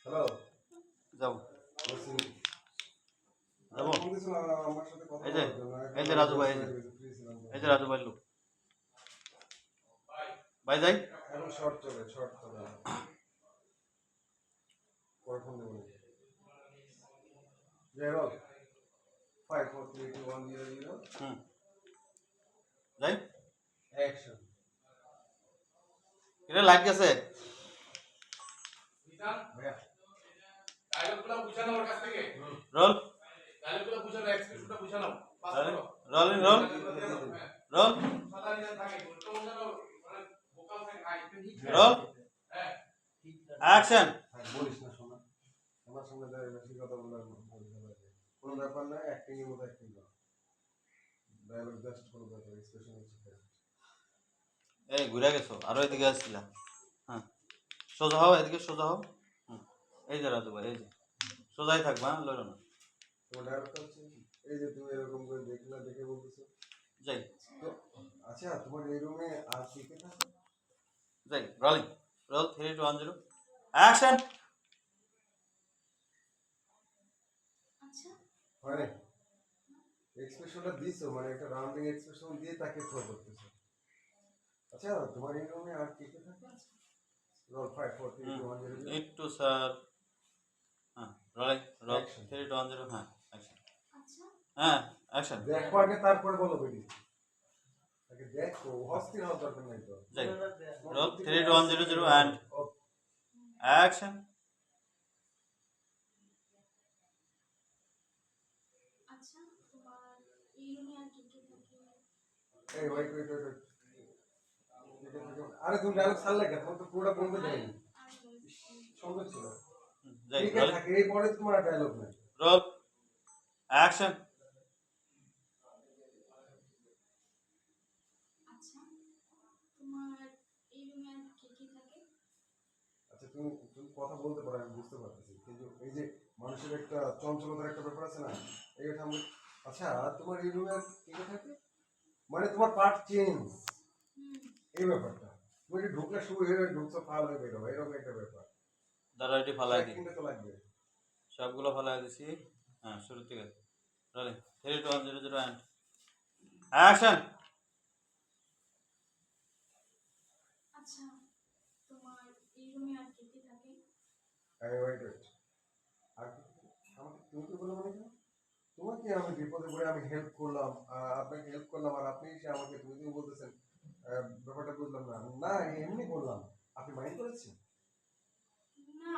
Hello, যাও যাবো। Phone দিয়েছিলাম আমার সাথে কথা এই যে বলার জন্য। এই যে রাজু ভাই, ফ্রি ছিলাম তো। এই যে রাজু ভাই লোক ভাই যাই। এখন শর্ট চলে, শর্ট চলে। পরে ফোন দেবো। জেরল 5 4 3 2 1 0 0 যাই। অ্যাকশন। এটা লাইট গেছে। ভাইয়া ডায়লগগুলো বুঝানো ওর কাছ থেকে রোল ডায়লগগুলো বুঝানো এক্সপ্রেশনটা বুঝানো পাস করো রোলিং রোল রোল কথা নিয়ে থাকে তো বুঝানো মানে ভোকাল থেকে হাই রোল হ্যাঁ অ্যাকশন। বলিস না শোনা, আমার সঙ্গে দাঁড়িয়ে বেশি কথা বলার কোনো ব্যাপার না। অ্যাক্টিং এর মতো অ্যাক্টিং কর, ডায়লগ জাস্ট কোনো ব্যাপার, এক্সপ্রেশন হচ্ছে। এই ঘুরে গেছো, আরো এদিকে আসছিলাম। হ্যাঁ, সোজা হও, এদিকে সোজা হও। এই যে রাজু ভাই, এই যে সোজাই থাকবা, লড়ো না। তোমার ডায়লগটা হচ্ছে এই যে তুমি এরকম করে দেখলা, দেখে বলতেছো যাই তো। আচ্ছা, তোমার এই রুমে আর কে কে থাকে? যাই। Rolling roll 3 2 1 0 action. হয় নাই এক্সপ্রেশনটা দিছো, মানে একটা রাউন্ডিং এক্সপ্রেশন দিয়ে তাকে থ্রো করতেছো। আচ্ছা, তোমার এই রুমে আর কে কে থাকে? রোল 5 4 3 2 1 0 একটু স্যার। হ্যাঁ, রোলিং রোল অ্যাকশন। 3 2 1 0 হ্যাঁ অ্যাকশন। হ্যাঁ অ্যাকশন। দেখো আগে, তারপরে বলো বেরি। আগে দেখো, হস্তির হওয়ার দরকার নাই তো। যাই। Roll 3 2 1 0 0 and action. আচ্ছা, তোমার এই রুমে আর কে কে থাকে? এই ওয়েট ওয়েট ওয়েট। আরে তুমি ডায়লগ ছাড়লে কেন? তোমার তো পুরোটা বলতে দেয়নি। সুন্দর ছিল। যাই। ঠিক আছে, থাকে এই পরে তোমার ডায়লগ নাই। Roll action. আচ্ছা, তোমার এই রুমে আর কে কে থাকে? আচ্ছা, তুমি তুমি কথা বলতে পারো, আমি বুঝতে পারতেছি, কিন্তু এই যে মানুষের একটা চঞ্চলতার একটা ব্যাপার আছে না, এইটা আমি। আচ্ছা, তোমার এই রুমে কে কে থাকে, মানে তোমার পার্ট চেঞ্জ, এই ব্যাপারটা। তুমি যে ঢুকলে শুরু হয়ে ঢুকছো, ফাল হয়ে বেরো, এরকম একটা ব্যাপার। দাঁড়া, এটি ফালাই দিই, কিন্তু তো লাগবে। সবগুলো ফালাই দিছি। হ্যাঁ, শুরু থেকে রোলিং 3 2 1 0 0 অ্যান্ড অ্যাকশন। আচ্ছা, তোমার এই রুমে আর কে কে থাকে? আমি ওয়েট ওয়েট। আর আমাকে তুমি তো বলো, মানে কেন? তোমাকে আমি বিপদে পড়ে আমি হেল্প করলাম, আপনাকে হেল্প করলাম, আর আপনি এসে আমাকে তুমি তুমি বলতেছেন। ব্যাপারটা বুঝলাম না। না, এমনি বললাম, আপনি মাইন্ড করেছেন? না,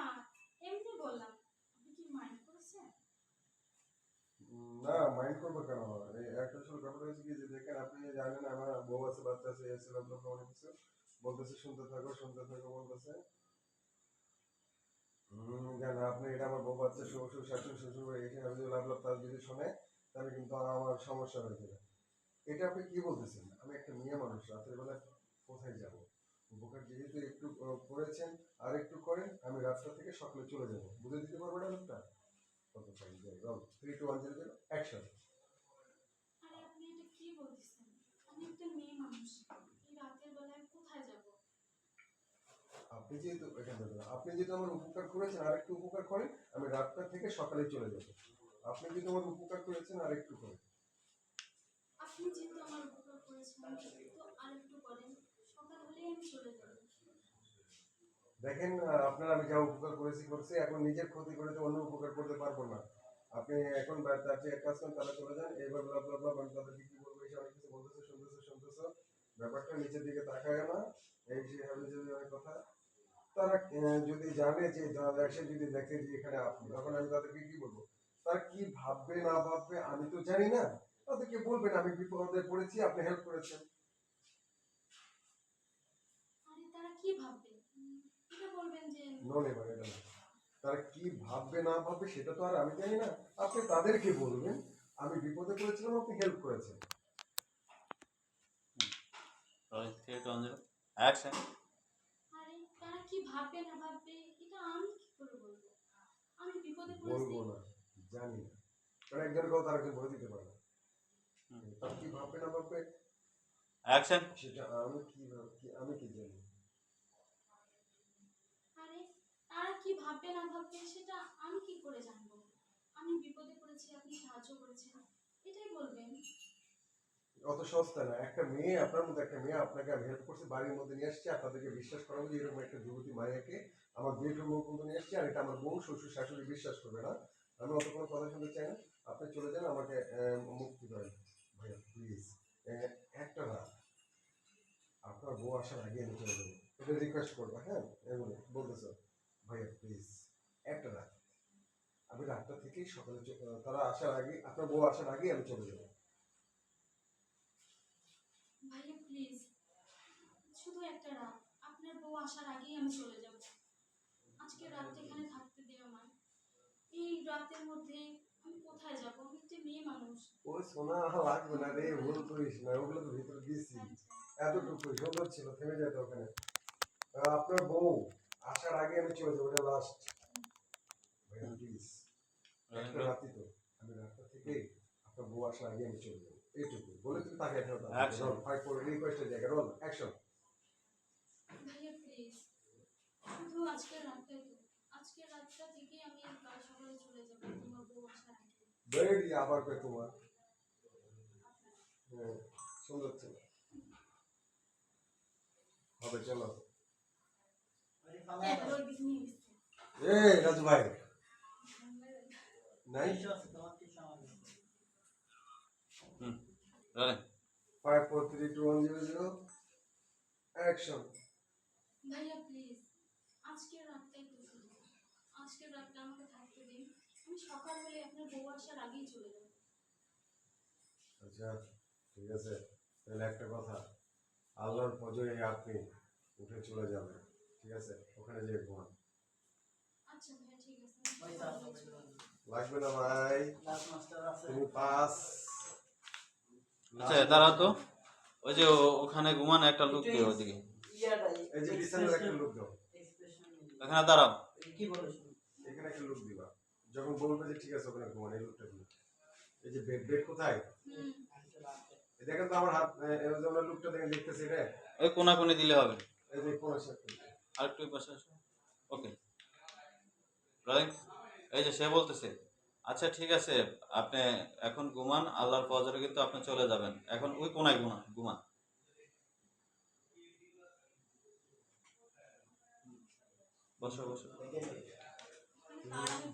এমনি বললাম। আপনি কি মাইন্ড করেছেন? না, মাইন্ড করবো কেন? এই একটা ছোট ব্যাপার হয়েছে কি, যে দেখেন আপনি জানেন আমার বউ আছে, বাচ্চা আছে, এসে আপনার অনেক কিছু বলতেছে, শুনতে থাকো শুনতে থাকো বলতেছে। জান, আপনি এটা আমার বউ বাচ্চা, শ্বশুর শাশুড়ি শ্বশুর বাড়ি, এখানে আমি যদি লাভ লাভ তার যদি শোনে, তাহলে কিন্তু আমার সমস্যা হয়ে যাবে। এটা আপনি কি বলতেছেন? আমি একটা মেয়ে মানুষ, রাতের বেলা কোথায় যাব? উপকার যেহেতু একটু করেছেন, আর একটু করেন, আমি রাস্তা থেকে সকালে চলে যাব, বুঝে দিতে পারবো না লোকটা? কত ফাইন যাই। রল 3 2 1 0 0 অ্যাকশন। আরে আপনি এটা কি বলতেছেন? আমি একটা মেয়ে মানুষ, এই রাতের বেলায় কোথায় যাব? আপনি যেহেতু এখানে দেখুন, আপনি যেহেতু আমার উপকার করেছেন, আর একটু উপকার করেন, আমি রাতটা থেকে সকালে চলে যাব। আপনি যেহেতু আমার উপকার করেছেন, আর একটু করেন। আপনি যেহেতু আমার উপকার করেছেন, তো আর একটু করেন, সকাল হলেই আমি চলে যাব। দেখেন, আপনার আমি যা উপকার করেছি করছি, এখন নিজের ক্ষতি করে তো অন্য উপকার করতে পারবো না। আপনি এখন তার যে এক কাজ করেন, তারা চলে যান, এইভাবে লাভ লাভ লাভ, আমি তাদেরকে কি বলবো, এসে অনেক কিছু বলতেছে, শুনতেছে শুনতেছো, ব্যাপারটা নিচের দিকে তাকায় না। এই যে আমি যদি অনেক কথা, তারা যদি জানে যে এসে যদি দেখে যে এখানে আপনি, তখন আমি তাদেরকে কি বলবো? তারা কি ভাববে না ভাববে আমি তো জানি না। তাদেরকে বলবেন আমি বিপদে পড়েছি, আপনি হেল্প করেছেন। আরে তারা কি ভাববে? এটা বলবেন যে নো নেভার, এটা না। তারা কি ভাববে না ভাববে সেটা তো আর আমি জানি না। আপনি তাদেরকে বলবেন আমি বিপদে পড়েছিলাম, আপনি হেল্প করেছেন। Rolling 3 2 1 0 action. আরে তারা কি ভাববে না ভাববে এটা আমি কি করে বলবো? আমি বিপদে পড়েছি। বলবো না, জানি না, কারণ একজনের কথা আরেকজন বলে দিতে পারে না। তারা কি ভাববে না ভাববে অ্যাকশন। সেটা আমি কি আমি কি জানি? আরে তারা কি কি ভাববে না ভাববে সেটা আমি কি করে জানবো? আমি বিপদে পড়েছি, আপনি সাহায্য করেছেন, এটাই বলবেন। অত সস্তা না। একটা মেয়ে, আপনার মতো একটা মেয়ে আপনাকে আমি হেল্প করছি, বাড়ির মধ্যে নিয়ে আসছি, আপনাদেরকে বিশ্বাস করাবো যে এরকম একটা যুবতী মায়াকে আমার বেডরুম পর্যন্ত নিয়ে আসছি, আর এটা আমার বউ, শ্বশুর, শাশুড়ি বিশ্বাস করবে না। আমি অত কোনো কথা শুনতে চাই না। আপনি চলে যান, আমাকে মুক্তি দেন ভাইয়া প্লিজ। একটা রাত আপনার বউ আসার আগে আমি চলে যাবো, এটা রিকোয়েস্ট করবো। হ্যাঁ, এমন বলতেছ ভাইয়া প্লিজ, একটা রাত। আমি রাতটা থেকেই সকালে তারা আসার আগে, আপনার বউ আসার আগে আমি চলে যাবো। ভাইয়া প্লিজ, শুধু একটা রাত, আপনার বউ আসার আগেই আমি চলে যাব। আজকে রাতটা এখানে থাকতে দিও না। এই রাতের মধ্যে আমি কোথায় যাব? আমি একটা মেয়ে মানুষ। ওই সোনা লাগবে না রে, ভুল করিস না, ওগুলো তো ভিতরে দিয়েছি। এতটুকু সুন্দর ছিল, থেমে যেত ওখানে। আপনার বউ আসার আগে আমি চলে যাবো, এটা লাস্ট। ভাইয়া প্লিজ, একটা রাতই তো, আমি রাতটা থেকে আপনার বউ আসার আগে আমি চলে যাবো, এইটুকু বলে তুমি তাকে একটা Action. ফাইট করে রিকোয়েস্টের জায়গা, রোল অ্যাকশন। ভাইয়া প্লিজ, শুধু আজকের রাতটাই তো। আজকের রাতটা থেকেই আমি কাল সকালে চলে যাব তোমার বউ আসার আগে। বেরিয়ে আবার কই তোমার, হ্যাঁ সুন্দর ছিল, হবে চলো। ওই দিকে নিয়ে গেছে। এই রাজু ভাই নাই, রোলিং। 5 4 3 2 1 0 0 অ্যাকশন। ভাইয়া প্লিজ, আজকের রাতটাই তো শুধু। আজকের রাতটা আমাকে থাকতে দিন। আমি সকাল হলে আপনার বউ আসার আগেই চলে যাব। আচ্ছা ঠিক আছে, তাহলে একটা কথা, আল্লাহর ফজরে আপনি উঠে চলে যাবেন, ঠিক আছে? ওখানে যেয়ে ঘুমান। আচ্ছা ভাইয়া ঠিক আছে, আমি সকালে চলে যাব। লাগবে না ভাই, তুমি পাস। আচ্ছা দাঁড়াও তো, ওই যে ওখানে ঘুমান একটা লোক দিও ওদিকে। এই যে বিছানার একটা লোক দাও, এখানে দাঁড়াও। এখানে একটা লোক দিবা, যখন বলবে যে ঠিক আছে ওখানে ঘুমান, এই লোকটা দিবা। এই যে বেড, বেড কোথায়? হুম। এই দেখেন তো আমার হাত, এই যে আমরা লোকটা দেখেন, দেখতেছি রে, ওই কোনাকুনি দিলে হবে। এই যে কোন সাথে। আর একটু এই পাশে আসো। Okay rolling. এই যে সে বলতেছে, আচ্ছা ঠিক আছে, আপনি এখন ঘুমান, আল্লাহর ফজরে কিন্তু আপনি চলে যাবেন। এখন ওই কোনায় ঘুমান ঘুমান। বসো বসো। আর আমি